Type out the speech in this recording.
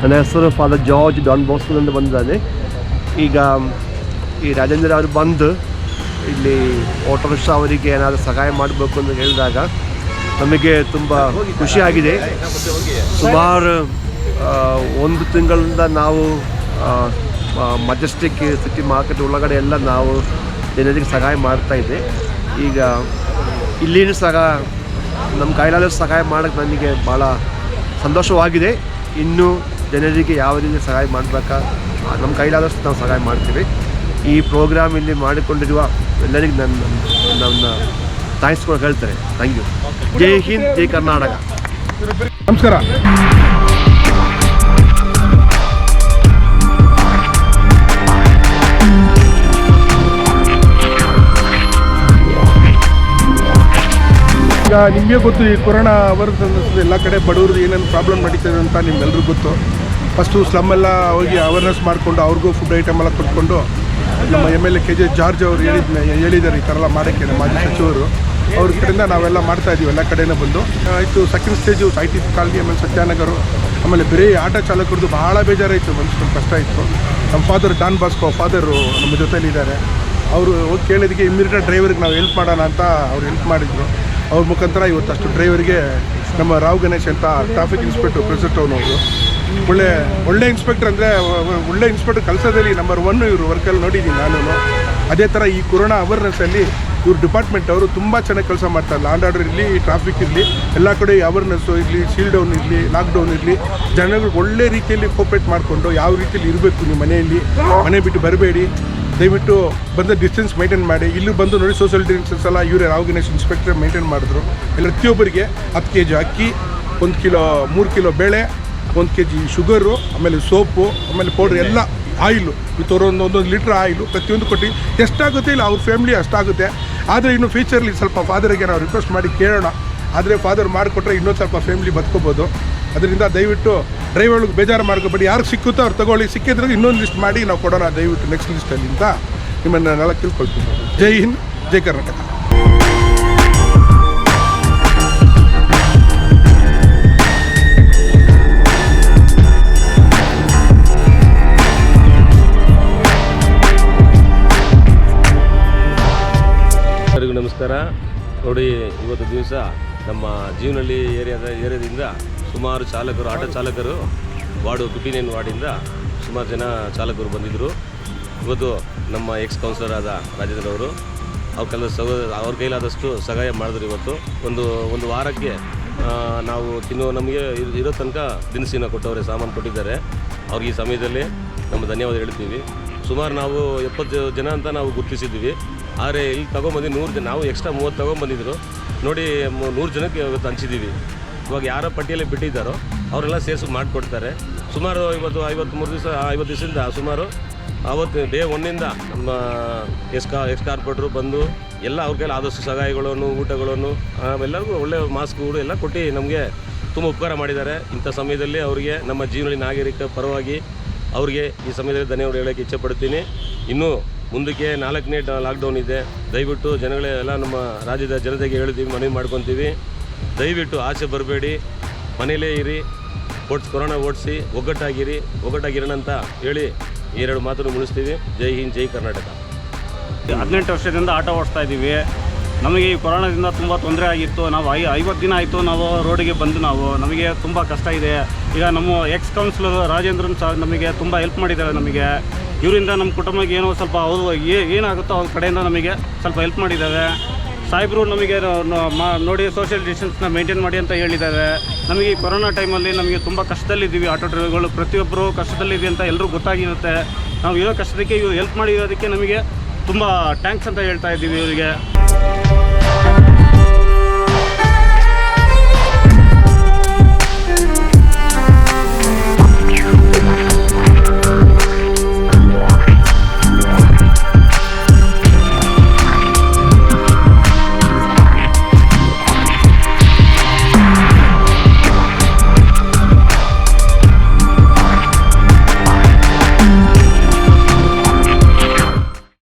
ನನ್ನ ಹೆಸರು father George Don ಬಾಸ್ಕೋದಿಂದ ಬಂದಿದ್ದಾನೆ. ಈಗ ಈ ರಾಜೇಂದ್ರ ಅವರು ಬಂದು ಇಲ್ಲಿ ಆಟೋ ರಿಕ್ಷಾ ಅವರಿಗೆ ಏನಾದರೂ ಸಹಾಯ ಮಾಡಬೇಕು ಅಂತ ಹೇಳಿದಾಗ ನಮಗೆ ತುಂಬ ಖುಷಿಯಾಗಿದೆ. ಸುಮಾರು 1 ತಿಂಗಳಿಂದ ನಾವು ಮಜೆಸ್ಟಿಕ್ ಸಿಟಿ ಮಾರ್ಕೆಟ್ ಒಳಗಡೆ ಎಲ್ಲ ನಾವು ಜನರಿಗೆ ಸಹಾಯ ಮಾಡ್ತಾಯಿದ್ದೆ. ಈಗ ಇಲ್ಲಿನೂ ನಮ್ಮ ಕೈಲಾದ ಸಹಾಯ ಮಾಡೋಕ್ಕೆ ನನಗೆ ಭಾಳ ಸಂತೋಷವಾಗಿದೆ. ಇನ್ನೂ ಜನರಿಗೆ ಯಾವ ರೀತಿ ಸಹಾಯ ಮಾಡಬೇಕಾ ನಮ್ಮ ಕೈಲಾದಷ್ಟು ನಾವು ಸಹಾಯ ಮಾಡ್ತೀವಿ. ಈ ಪ್ರೋಗ್ರಾಮ್ ಇಲ್ಲಿ ಮಾಡಿಕೊಂಡಿರುವ ಎಲ್ಲರಿಗೂ ನನ್ನ ಥ್ಯಾಂಕ್ಸ್ ಕೂಡ ಹೇಳ್ತಾರೆ. Thank you. ಜೈ ಹಿಂದ್, ಜೈ ಕರ್ನಾಟಕ. ನಮಸ್ಕಾರ. ಈಗ ನಿಮಗೆ ಗೊತ್ತು, ಈ ಕೊರೋನಾ ಎಲ್ಲ ಕಡೆ ಬಡವ್ರದ್ದು ಏನೇನು ಪ್ರಾಬ್ಲಮ್ ನಡೀತದೆ ಅಂತ ನಿಮ್ಗೆಲ್ರಿಗೂ ಗೊತ್ತು. ಫಸ್ಟು ಸ್ಲಮ್ ಎಲ್ಲ ಹೋಗಿ ಅವೇರ್ನೆಸ್ ಮಾಡಿಕೊಂಡು ಅವ್ರಿಗೂ ಫುಡ್ ಐಟಮ್ ಎಲ್ಲ ಕೊಟ್ಕೊಂಡು ನಮ್ಮ MLA KJ ಜಾರ್ಜ್ ಅವರು ಹೇಳಿದ್ದಾರೆ ಈ ಥರ ಎಲ್ಲ ಮಾಡೋಕ್ಕೆ. ನಮ್ಮ ಮಾಜಿ ಸಚಿವರು ಅವ್ರ ಕಡೆಯಿಂದ ನಾವೆಲ್ಲ ಮಾಡ್ತಾಯಿದ್ದೀವಿ ಎಲ್ಲ ಕಡೆನೇ ಬಂದು. ಆಯಿತು ಸೆಕೆಂಡ್ ಸ್ಟೇಜು IT ಕಾಲನಿ, ಆಮೇಲೆ ಸತ್ಯಾನಗರ, ಆಮೇಲೆ ಬೇರೆ ಆಟೋ ಚಾಲಕರದ್ದು ಭಾಳ ಬೇಜಾರಾಯಿತು, ಮನುಷ್ಯನ ಕಷ್ಟ ಇತ್ತು. ನಮ್ಮ ಫಾದರ್ ಡಾನ್ ಬಾಸ್ಕೋ ಫಾದರು ನಮ್ಮ ಜೊತೆಲಿದ್ದಾರೆ. ಅವರು ಹೋಗಿ ಕೇಳಿದಕ್ಕೆ ಇಮ್ಮಿಡಿಯೇಟ್ ಡ್ರೈವರ್ಗೆ ನಾವು ಹೆಲ್ಪ್ ಮಾಡೋಣ ಅಂತ ಅವ್ರು ಹೆಲ್ಪ್ ಮಾಡಿದರು. ಅವ್ರ ಮುಖಾಂತರ ಇವತ್ತು ಅಷ್ಟು ಡ್ರೈವರ್ಗೆ ನಮ್ಮ ರಾವ್ ಗಣೇಶ್ ಅಂತ ಟ್ರಾಫಿಕ್ ಇನ್ಸ್ಪೆಕ್ಟರ್ ಪ್ರೆಸೆಂಟ್ ಅವರು ಒಳ್ಳೆ ಇನ್ಸ್ಪೆಕ್ಟರ್, ಅಂದರೆ ಒಳ್ಳೆ ಇನ್ಸ್ಪೆಕ್ಟರ್ ಕೆಲಸದಲ್ಲಿ ನಂಬರ್ 1 ಇವರು ವರ್ಕಲ್ಲಿ ನೋಡಿದ್ದೀನಿ ನಾನು. ಅದೇ ಥರ ಈ ಕೊರೋನಾ ಅವೇರ್ನೆಸ್ಸಲ್ಲಿ ಇವ್ರ ಡಿಪಾರ್ಟ್ಮೆಂಟ್ ಅವರು ತುಂಬ ಚೆನ್ನಾಗಿ ಕೆಲಸ ಮಾಡ್ತಾರೆ. ಲ್ಯಾಂಡ್ ಆರ್ಡರ್ ಇರಲಿ, ಟ್ರಾಫಿಕ್ ಇರಲಿ, ಎಲ್ಲ ಕಡೆ ಅವೇರ್ನೆಸ್ಸು ಇರಲಿ, ಸೀಲ್ ಡೌನ್ ಇರಲಿ, ಲಾಕ್ಡೌನ್ ಇರಲಿ, ಜನಗಳಿಗೆ ಒಳ್ಳೆ ರೀತಿಯಲ್ಲಿ ಕೋಪ್ರೇಟ್ ಮಾಡಿಕೊಂಡು ಯಾವ ರೀತಿಯಲ್ಲಿ ಇರಬೇಕು, ನಿಮ್ಮ ಮನೆಯಲ್ಲಿ ಮನೆ ಬಿಟ್ಟು ಬರಬೇಡಿ, ದಯವಿಟ್ಟು ಬಂದ ಡಿಸ್ಟೆನ್ಸ್ ಮೇಂಟೈನ್ ಮಾಡಿ. ಇಲ್ಲಿ ಬಂದು ನೋಡಿ ಸೋಷಿಯಲ್ ಡಿಸ್ಟೆನ್ಸ್ ಎಲ್ಲ ಇವರೇ ರಾವ್ ಗಣೇಶ್ ಇನ್ಸ್ಪೆಕ್ಟರ್ ಮೇಂಟೈನ್ ಮಾಡಿದ್ರು. ಎಲ್ಲ ಪ್ರತಿಯೊಬ್ಬರಿಗೆ 10 kg ಅಕ್ಕಿ, 1 ಕಿಲೋ 3 ಕಿಲೋ ಬೇಳೆ, 1 kg ಶುಗರು, ಆಮೇಲೆ ಸೋಪು, ಆಮೇಲೆ ಪೌಡ್ರ್ ಎಲ್ಲ, ಆಯಿಲು ವಿತ್ ಒಂದೊಂದು ಲೀಟ್ರ್ ಆಯಿಲು ಪ್ರತಿಯೊಂದು ಕೊಟ್ಟು ಎಷ್ಟಾಗುತ್ತೆ ಇಲ್ಲ ಅವ್ರ ಫ್ಯಾಮಿಲಿ ಅಷ್ಟಾಗುತ್ತೆ. ಆದರೆ ಇನ್ನು ಫ್ಯೂಚರ್ಲಿ ಸ್ವಲ್ಪ ಫಾದರಿಗೆ ನಾವು ರಿಕ್ವೆಸ್ಟ್ ಮಾಡಿ ಕೇಳೋಣ. ಆದರೆ ಫಾದರ್ ಮಾಡಿಕೊಟ್ರೆ ಇನ್ನೊಂದು ಸ್ವಲ್ಪ ಫ್ಯಾಮಿಲಿ ಬದುಕೋಬೋದು. ಅದರಿಂದ ದಯವಿಟ್ಟು ಡ್ರೈವರ್ಗಳಿಗೆ ಬೇಜಾರು ಮಾಡ್ಕೋಬೇಡಿ. ಯಾರಿಗೆ ಸಿಕ್ಕುತ್ತೋ ಅವ್ರು ತೊಗೊಳ್ಳಿ, ಸಿಕ್ಕಿದ್ರೆ ಇನ್ನೊಂದು ಲಿಸ್ಟ್ ಮಾಡಿ ನಾವು ಕೊಡೋಣ ದಯವಿಟ್ಟು ನೆಕ್ಸ್ಟ್ ಲಿಸ್ಟಲ್ಲಿ ಅಂತ ನಿಮ್ಮನ್ನೆಲ್ಲ ತಿಳ್ಕೊಳ್ತೀನಿ. ಜೈ ಹಿಂದ್, ಜೈ ಕರ್ನಾಟಕ. ಎಲ್ಲರಿಗೂ ನಮಸ್ಕಾರ. ನೋಡಿ, ಇವತ್ತು ದಿವಸ ನಮ್ಮ ಜೀವನಹಳ್ಳಿ ಏರಿಯಾದಿಂದ ಸುಮಾರು ಚಾಲಕರು, ಆಟೋ ಚಾಲಕರು, ವಾರ್ಡು 59 ವಾರ್ಡಿಂದ ಸುಮಾರು ಜನ ಚಾಲಕರು ಬಂದಿದ್ದರು. ಇವತ್ತು ನಮ್ಮ ಎಕ್ಸ್ ಕೌನ್ಸಿಲರ್ ಆದ ರಾಜೇಂದ್ರ ಅವರು ಅವ್ರ ಕೈಲಾದಷ್ಟು ಸಹಾಯ ಮಾಡಿದ್ರು. ಇವತ್ತು ಒಂದು ವಾರಕ್ಕೆ ನಾವು ನಮಗೆ ಇರೋ ತನಕ ದಿನಸಿನ ಕೊಟ್ಟವ್ರೆ, ಸಾಮಾನು ಕೊಟ್ಟಿದ್ದಾರೆ. ಅವ್ರಿಗೆ ಈ ಸಮಯದಲ್ಲಿ ನಮ್ಮ ಧನ್ಯವಾದ ಹೇಳ್ತೀವಿ. ಸುಮಾರು ನಾವು 70 ಜನ ಅಂತ ನಾವು ಗುರುತಿಸಿದ್ದೀವಿ. ಆದರೆ ಇಲ್ಲಿ ತೊಗೊಂಬಂದು 100 ಜನ, ನಾವು ಎಕ್ಸ್ಟ್ರಾ 30 ತೊಗೊಂಬಂದಿದ್ರು. ನೋಡಿ 100 ಜನಕ್ಕೆ ಇವತ್ತು ಹಂಚಿದ್ದೀವಿ. ಇವಾಗ ಯಾರೋ ಪಟ್ಟಿಯಲ್ಲಿ ಬಿಟ್ಟಿದ್ದಾರೋ ಅವರೆಲ್ಲ ಸೇರಿಸಿ ಮಾಡಿಕೊಡ್ತಾರೆ. ಸುಮಾರು ಇವತ್ತು 50 ದಿವಸದಿಂದ ಸುಮಾರು ಅವತ್ತು ಡೇ 1 ನಮ್ಮ ಎಕ್ಸ್-ಕಾರ್ಪೊರೇಟ್ರು ಬಂದು ಎಲ್ಲ ಅವ್ರ ಕೈಲಿ ಆದಷ್ಟು ಸಹಾಯಗಳನ್ನು, ಊಟಗಳನ್ನು, ಎಲ್ಲರಿಗೂ ಒಳ್ಳೆಯ ಮಾಸ್ಕ್ಗಳು ಎಲ್ಲ ಕೊಟ್ಟು ನಮಗೆ ತುಂಬ ಉಪಕಾರ ಮಾಡಿದ್ದಾರೆ. ಇಂಥ ಸಮಯದಲ್ಲಿ ಅವರಿಗೆ ನಮ್ಮ ಜೀವನದಲ್ಲಿ ನಾಗರಿಕ ಪರವಾಗಿ ಅವರಿಗೆ ಈ ಸಮಯದಲ್ಲಿ ಧನ್ಯವಾದ ಹೇಳೋಕ್ಕೆ ಇಚ್ಛೆಪಡ್ತೀನಿ. ಇನ್ನೂ ಮುಂದಕ್ಕೆ 4ನೇ ಲಾಕ್ಡೌನ್ ಇದೆ. ದಯವಿಟ್ಟು ಜನಗಳೆಲ್ಲ ನಮ್ಮ ರಾಜ್ಯದ ಜನತೆಗೆ ಹೇಳ್ತೀವಿ, ಮನವಿ ಮಾಡ್ಕೊತೀವಿ. ದಯವಿಟ್ಟು ಆಚೆ ಬರಬೇಡಿ, ಮನೇಲೇ ಇರಿ, ಕೊರೋನಾ ಓಡಿಸಿ ಒಗ್ಗಟ್ಟಾಗಿರೋಣ ಅಂತ ಹೇಳಿ 2 ಮಾತನ್ನು ಮುಗಿಸ್ತೀವಿ. ಜೈ ಹಿಂದ್, ಜೈ ಕರ್ನಾಟಕ. 18 ವರ್ಷದಿಂದ ಆಟೋ ಓಡಿಸ್ತಾ ಇದ್ದೀವಿ. ನಮಗೆ ಈ ಕೊರೋನಾದಿಂದ ತುಂಬ ತೊಂದರೆ ಆಗಿತ್ತು. ನಾವು 50 ದಿನ ಆಯಿತು ನಾವು ರೋಡಿಗೆ ಬಂದು ನಮಗೆ ತುಂಬ ಕಷ್ಟ ಇದೆ. ಈಗ ನಮ್ಮ ಎಕ್ಸ್ ಕೌನ್ಸಿಲರ್ ರಾಜೇಂದ್ರನ್ ಸರ್ ನಮಗೆ ತುಂಬ ಹೆಲ್ಪ್ ಮಾಡಿದ್ದಾರೆ. ನಮಗೆ ಇವರಿಂದ ನಮ್ಮ ಕುಟುಂಬಕ್ಕೆ ಏನೋ ಸ್ವಲ್ಪ ಏನಾಗುತ್ತೋ ಅವ್ರ ಕಡೆಯಿಂದ ನಮಗೆ ಸ್ವಲ್ಪ ಹೆಲ್ಪ್ ಮಾಡಿದ್ದಾರೆ. ಸಾಹೇಬರು ನಮಗೆ ನೋಡಿ ಸೋಷಿಯಲ್ ಡಿಸ್ಟೆನ್ಸ್ನ ಮೇಂಟೈನ್ ಮಾಡಿ ಅಂತ ಹೇಳಿದ್ದಾರೆ. ನಮಗೆ ಈ ಕೊರೋನಾ ಟೈಮಲ್ಲಿ ನಮಗೆ ತುಂಬ ಕಷ್ಟದಲ್ಲಿದ್ದೀವಿ. ಆಟೋ ಡ್ರೈವರ್ಗಳು ಪ್ರತಿಯೊಬ್ಬರು ಕಷ್ಟದಲ್ಲಿದೆ ಅಂತ ಎಲ್ಲರೂ ಗೊತ್ತಾಗಿರುತ್ತೆ. ನಾವು ಇರೋ ಕಷ್ಟದಕ್ಕೆ ಇವ್ರು ಹೆಲ್ಪ್ ಮಾಡಿರೋದಕ್ಕೆ ನಮಗೆ ತುಂಬ ಥ್ಯಾಂಕ್ಸ್ ಅಂತ ಹೇಳ್ತಾ ಇದ್ದೀವಿ ಇವರಿಗೆ.